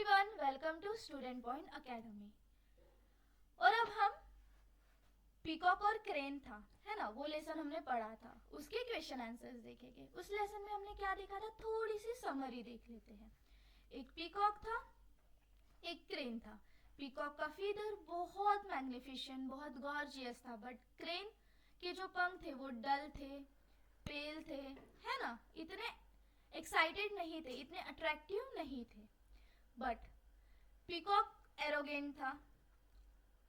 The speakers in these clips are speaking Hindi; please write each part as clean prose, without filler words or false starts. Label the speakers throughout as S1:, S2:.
S1: Everyone, welcome to student point academy. और अब हम पीकॉक और क्रेन था, है ना, वो लेसन हमने पढ़ा था, उसके क्वेश्चन आंसर्स देखेंगे। उस लेसन में हमने क्या देखा था, थोड़ी सी समरी देख लेते हैं। एक पीकॉक था, एक क्रेन था। पीकॉक का फीदर बहुत मैग्निफिशिएंट, बहुत गॉर्जियस था, बट क्रेन के जो पंख थे वो डल थे, पेल थे, है ना, इतने एक्साइटेड नहीं थे, इतने अट्रैक्टिव नहीं थे। बट पीकॉक एरोगेंट था।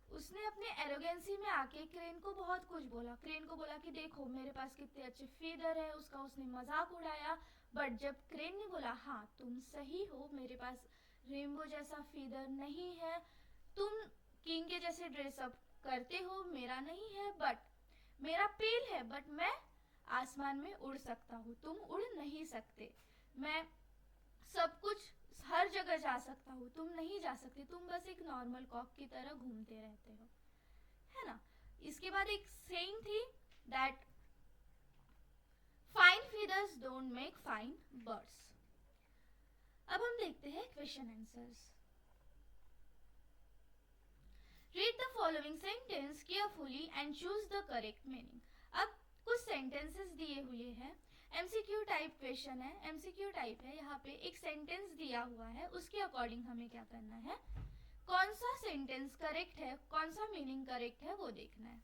S1: उसने अपने एरोगेंसी में आके क्रेन को बहुत कुछ बोला। क्रेन को बोला कि देखो मेरे पास कितने अच्छे फीदर है, उसका उसने मजाक उड़ाया। बट जब क्रेन ने बोला हाँ तुम सही हो, मेरे पास रेनबो जैसा फीदर नहीं है, तुम किंग के जैसे ड्रेसअप करते हो, मेरा नहीं है, बट मेरा पेल है, बट मैं आसमान में उड़ सकता हूँ, तुम उड़ नहीं सकते। मैं सब कुछ हर जगह जा सकता हूँ, तुम नहीं जा सकते, तुम बस एक नॉर्मल कॉक की तरह घूमते रहते हो, है ना। इसके बाद एक सेइंग थी that fine feathers don't make fine birds. अब हम देखते हैं question answers. Read the following sentence carefully and choose the correct meaning. अब कुछ सेंटेंसेस दिए हुए हैं, एमसीक्यू टाइप क्वेश्चन है, एमसीक्यू टाइप है। यहाँ पे एक सेंटेंस दिया हुआ है, उसके अकॉर्डिंग हमें क्या करना है, कौन सा सेंटेंस करेक्ट है, कौन सा मीनिंग करेक्ट है, वो देखना है।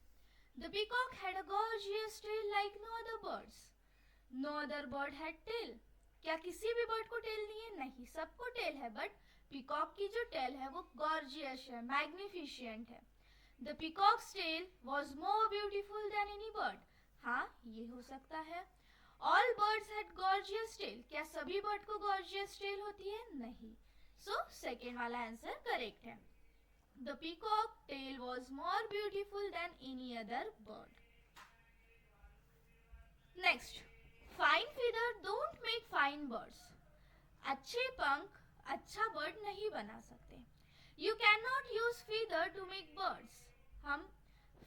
S1: The peacock had a gorgeous tail like no other birds. No other bird had tail. क्या किसी भी बर्ड को टेल नहीं है? नहीं, सबको टेल है, बट पीकॉक की जो टेल है वो गॉर्जियस है, मैग्निफिशिएंट है। The peacock's tail was more beautiful than any bird. हाँ, ये हो सकता है। All birds had gorgeous tail. क्या सभी बर्ड को गॉर्जियस टेल होती है? नहीं। सो सेकेंड वाला आंसर करेक्ट है। The peacock tail was more beautiful than any other bird. Next, fine feather don't make fine birds. अच्छे पंख अच्छा बर्ड नहीं बना सकते। You can not use feather to make birds. हम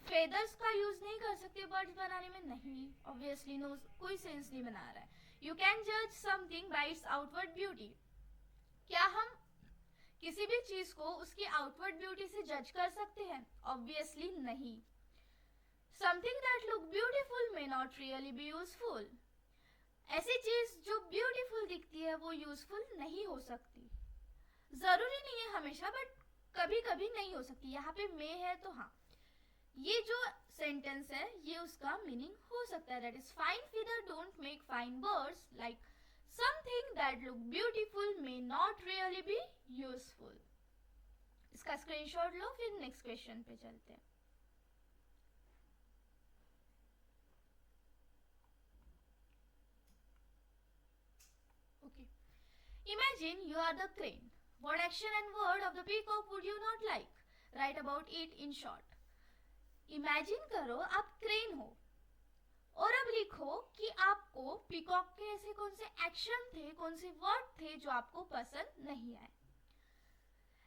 S1: फेदर्स का यूज नहीं कर सकते बर्ड्स बनाने में, नहीं, ऑब्वियसली नो, कोई सेंस नहीं बना रहा है। यू कैन जज something bye it's outward beauty. क्या हम किसी भी चीज को उसकी आउटवर्ड ब्यूटी से जज कर सकते हैं? ऑब्वियसली नहीं। Something that look beautiful may not really be useful. ऐसी चीज जो ब्यूटीफुल दिखती है वो यूजफुल नहीं हो सकती। जरूरी नहीं है हमेशा, बट कभी कभी नहीं हो सकती। यहाँ पे मे है तो हाँ, ये जो सेंटेंस है ये उसका मीनिंग हो सकता है, that is fine feather don't make fine birds, like something that look beautiful may not really be useful. इसका स्क्रीनशॉट लो, फिर नेक्स्ट क्वेश्चन पे चलते हैं। Okay, imagine you are the crane. What action and word of the peacock would you not like? Write about it in short. Imagine करो आप क्रेन हो और अब लिखो कि आपको पीकॉक के ऐसे कौन से एक्शन थे, कौन से वर्ड थे जो आपको पसंद नहीं आए।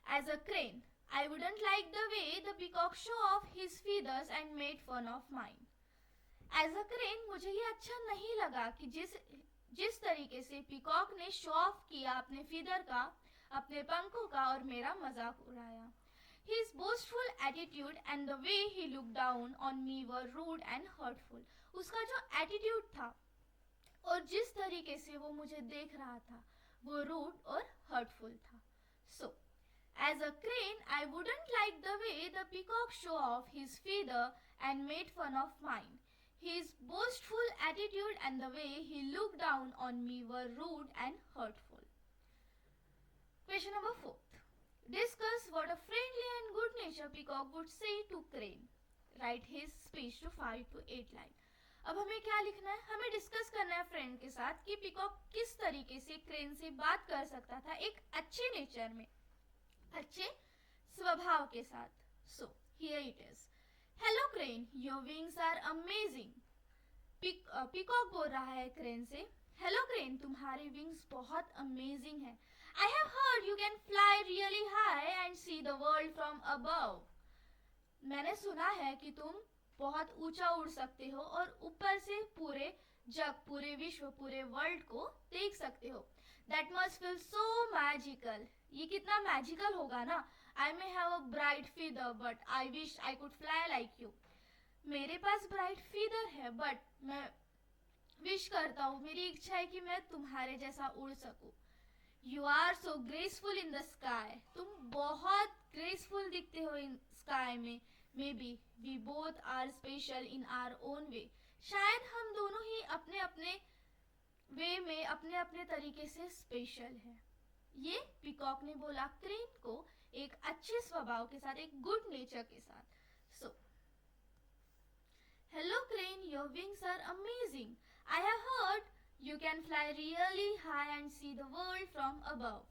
S1: As a crane, I wouldn't like the way the peacock show off his feathers and made fun of mine. As a crane, मुझे ये अच्छा नहीं लगा कि जिस तरीके से पीकॉक ने शो ऑफ किया अपने फीदर का, अपने पंखों का, और मेरा मजाक उड़ाया। His boastful attitude and the way he looked down on me were rude and hurtful. उसका जो एटीट्यूड था और जिस तरीके से वो मुझे देख रहा था वो रूड और हर्टफुल था। So, as a crane, I wouldn't like the way the peacock show off his feather and made fun of mine. His boastful attitude and the way he looked down on me were rude and hurtful. Question number 4. Discuss what a friendly and good-natured peacock would say to crane. Write his speech to 5 to 8 line. अब हमें क्या लिखना है, हमें डिस्कस करना है फ्रेंड के साथ कि पीकॉक किस तरीके से क्रेन से बात कर सकता था एक अच्छे नेचर में, अच्छे स्वभाव के साथ। So, here it is. Hello crane, your wings are amazing. Peacock बोल रहा है क्रेन से, हेलो क्रेन, तुम्हारे विंग्स बहुत अमेजिंग हैं। I have heard you can fly really high and see the world from above. मैंने सुना है कि तुम बहुत ऊंचा उड़ सकते हो और ऊपर से पूरे जग, पूरे विश्व, पूरे वर्ल्ड को देख सकते हो। That must feel so magical. ये कितना मैजिकल होगा ना. I may have a bright feather, but I wish I could fly like you. मेरे पास ब्राइट फीदर है, बट मैं विश करता हूँ, मेरी इच्छा है कि मैं तुम्हारे जैसा उड़ सकूं. You are so graceful in the sky. तुम बहुत ग्रेसफुल दिखते हो इन स्काई में. Maybe we both are special in our own way. शायद हम दोनों ही अपने अपने वे में अपने अपने तरीके से स्पेशल हैं. ये पीकॉक ने बोला क्रेन को एक अच्छे स्वभाव के साथ, एक गुड नेचर के साथ. So hello crane, your wings are amazing. I have heard you can fly really high and see the world from above.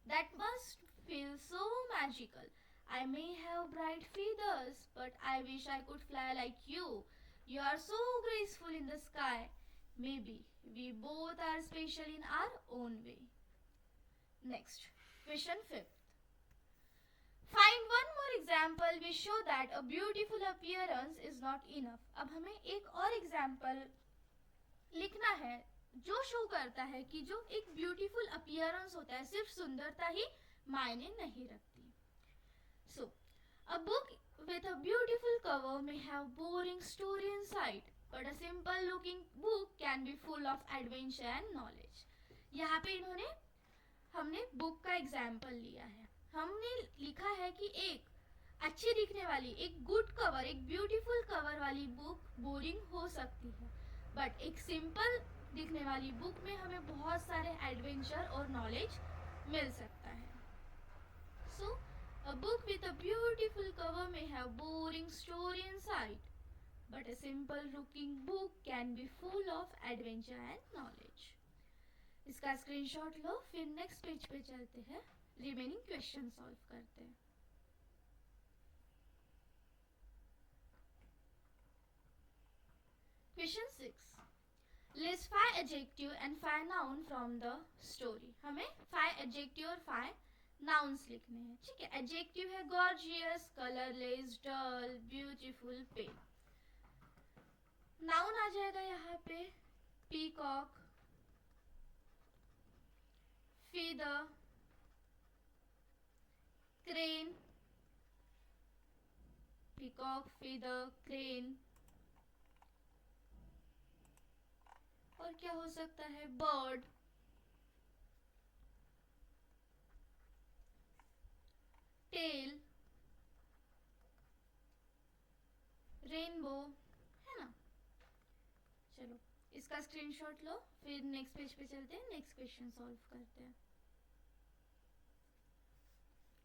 S1: That must feel so magical. I may have bright feathers, but I wish I could fly like you. You are so graceful in the sky. Maybe we both are special in our own way. Next, question 5th. Find one more example which show that a beautiful appearance is not enough. अब हमें एक और एग्जाम्पल लिखना है जो शो करता है कि जो एक ब्यूटीफुल अपीयरेंस होता है, सिर्फ सुंदरता ही मायने नहीं रखती. So a book with a beautiful cover may have boring story inside, but a simple looking book can be full of adventure and knowledge. यहाँ पे हमने बुक का एग्जाम्पल लिया है. हमने लिखा है कि एक अच्छी दिखने वाली, एक गुड कवर, एक ब्यूटीफुल कवर वाली बुक बोरिंग हो सकती है, बट एक सिंपल दिखने वाली बुक में हमें बहुत सारे एडवेंचर और नॉलेज मिल सकता है. So a book with a beautiful cover may have boring story inside, but a simple looking book can be full of adventure and knowledge. इसका स्क्रीनशॉट लो, फिर नेक्स्ट पेज पे चलते हैं, रिमेनिंग क्वेश्चन सॉल्व करते हैं. Question 6. List 5 adjective and 5 noun from the story. हमें 5 adjective और 5 nouns लिखने हैं. ठीक है. adjective है gorgeous, colorless, dull, beautiful, pale. noun आ जाएगा यहाँ पे peacock, feather, crane, peacock, feather, crane. और क्या हो सकता है? बर्ड, टेल, रेनबो, है ना. चलो इसका स्क्रीनशॉट लो, फिर नेक्स्ट पेज पे चलते हैं, नेक्स्ट क्वेश्चन सॉल्व करते हैं.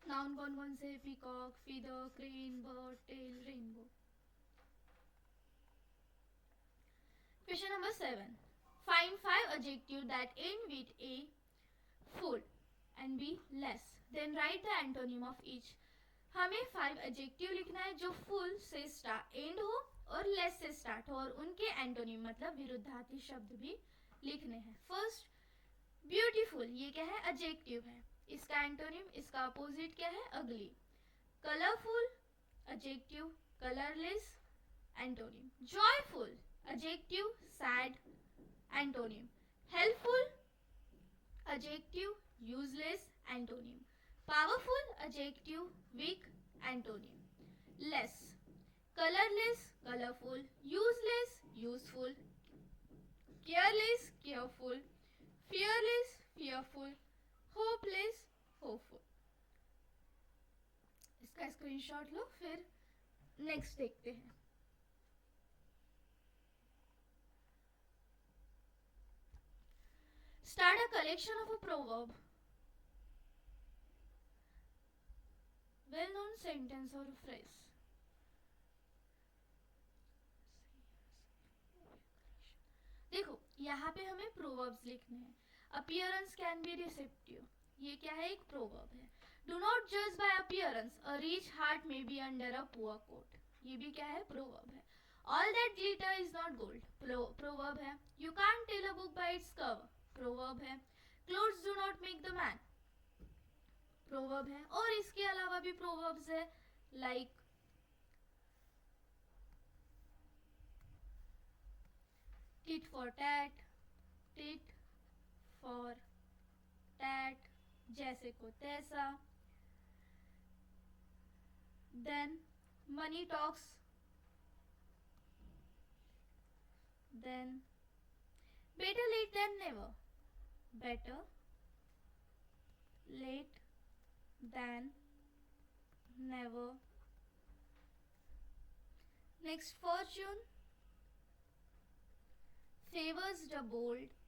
S1: नाउन कौन कौन से? Peacock, feather, crane, bird, tail, rainbow. Question number 7. Find 5 adjectives that end with a, full, and b, less. Then write the antonym of each. हमें 5 adjective लिखना है जो full से end हो और less से start हो, और उनके antonym मतलब विरुद्धार्थी शब्द भी लिखने हैं. फर्स्ट ब्यूटीफुल, ये क्या है? adjective है. इसका antonym, इसका opposite क्या है? ugly. Colourful, adjective. Colourless, antonym. joyful, adjective. sad, antonym. helpful, adjective. useless, antonym. powerful, adjective. weak, antonym. less, colorless, colorful. useless, useful. careless, careful. fearless, fearful. hopeless, hopeful. इसका स्क्रीनशॉट लो, फिर नेक्स्ट देखते हैं. Start a collection of a proverb, well-known sentence or phrase. देखो यहाँ पे हमें proverbs लिखने हैं. Appearance can be deceptive. ये क्या है? एक proverb है. Do not judge by appearance. A rich heart may be under a poor coat. ये भी क्या है? proverb है. All that glitter is not gold. proverb है. You can't tell a book by its cover. proverb है. Clothes do not make the man. proverb है. और इसके अलावा भी proverbs है, like tit for tat, tit for तैट, जैसे को तैसा. Then money talks. Then better late than never. Better late than never. Next, fortune favors the bold.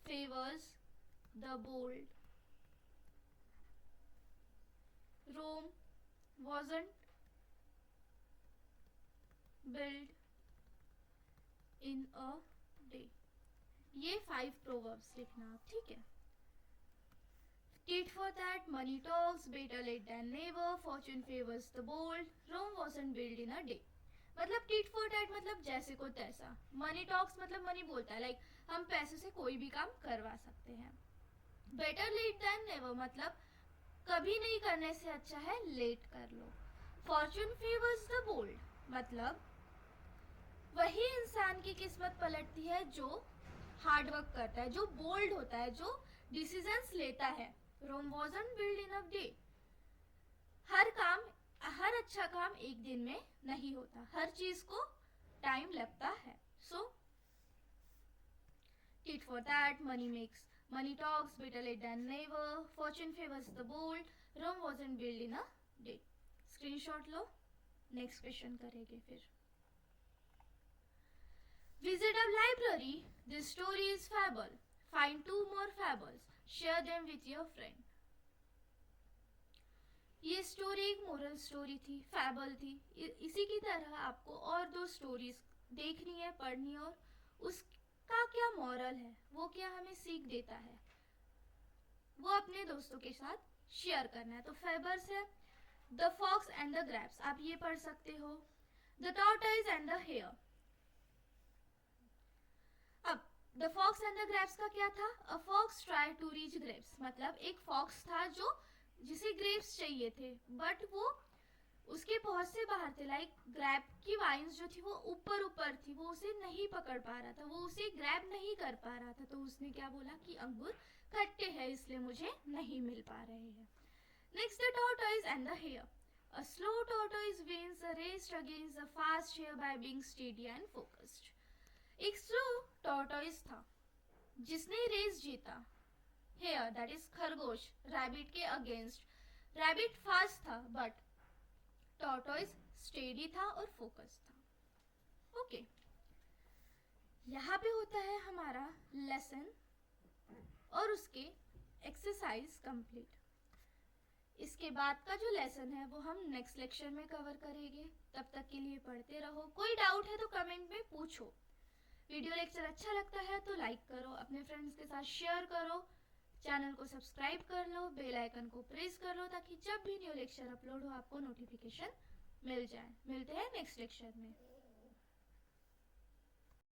S1: Favors the bold. Rome wasn't built in a day. ये 5 proverbs लिखना आप, ठीक है. Tit for tat, money talks, better late than never, fortune favors the bold, Rome wasn't built in a day. मतलब tit for tat मतलब जैसे को तैसा. Money talks मतलब मनी बोलता है, लाइक हम पैसे से कोई भी काम करवा सकते हैं. Better late than never मतलब कभी नहीं करने से अच्छा है लेट कर लो. Fortune favors the bold मतलब वही इंसान की किस्मत पलटती है जो हार्ड वर्क करता है, जो बोल्ड होता है, जो डिसीजंस लेता है. Rome wasn't built in a day. हर अच्छा काम एक दिन में नहीं होता, हर चीज को टाइम लगता है. So tit for tat, money talks, better late than never, fortune favors the bold, Rome wasn't built in a day. Screenshot low, next question करेंगे फिर. Visit a library. This story is fable. Find 2 more fables. Share them with your friend. ये स्टोरी एक मोरल स्टोरी थी, फैबल थी. इसी की तरह आपको और 2 स्टोरीज देखनी है, पढ़नी है, और उसका क्या मॉरल है, वो क्या हमें सीख देता है, वो अपने दोस्तों के साथ शेयर करना है. तो फेबर्स है the fox and the grapes, आप ये पढ़ सकते हो. The tortoise and the hare. अब the fox and the grapes का क्या था? A fox try to reach grapes, मतलब एक फॉक्स था जो जिसे ग्रेप्स चाहिए थे, बट वो उसके पहुंच से बाहर थे. लाइक ग्रैप की वाइन्स जो थी वो ऊपर थी, वो उसे नहीं पकड़ पा रहा था, वो उसे ग्रैब नहीं कर पा रहा था. तो उसने क्या बोला कि अंगूर खट्टे हैं इसलिए मुझे नहीं मिल पा रहे हैं. Next, the tortoise and the hare. A slow tortoise wins a race against a fast hare by being steady and focused. एक स्लो टॉर्टोइज था जिसने रेस जीता. हेयर दैट इज खरगोश, रैबिट के अगेंस्ट. रैबिट फास्ट था बट टॉर्टोइज स्टेडी था और फोकस था. ओके, यहाँ पे होता है हमारा लेसन और उसके एक्सरसाइज कंप्लीट. इसके बाद का जो लेसन है वो हम नेक्स्ट लेक्चर में कवर करेंगे. तब तक के लिए पढ़ते रहो. कोई डाउट है तो कमेंट में पूछो. वीडियो लेक्चर अच्छा लगता है तो लाइक करो, अपने फ्रेंड्स के साथ शेयर करो, चैनल को सब्सक्राइब कर लो, बेल आइकन को प्रेस कर लो ताकि जब भी न्यू लेक्चर अपलोड हो आपको नोटिफिकेशन मिल जाए. मिलते हैं नेक्स्ट लेक्चर में.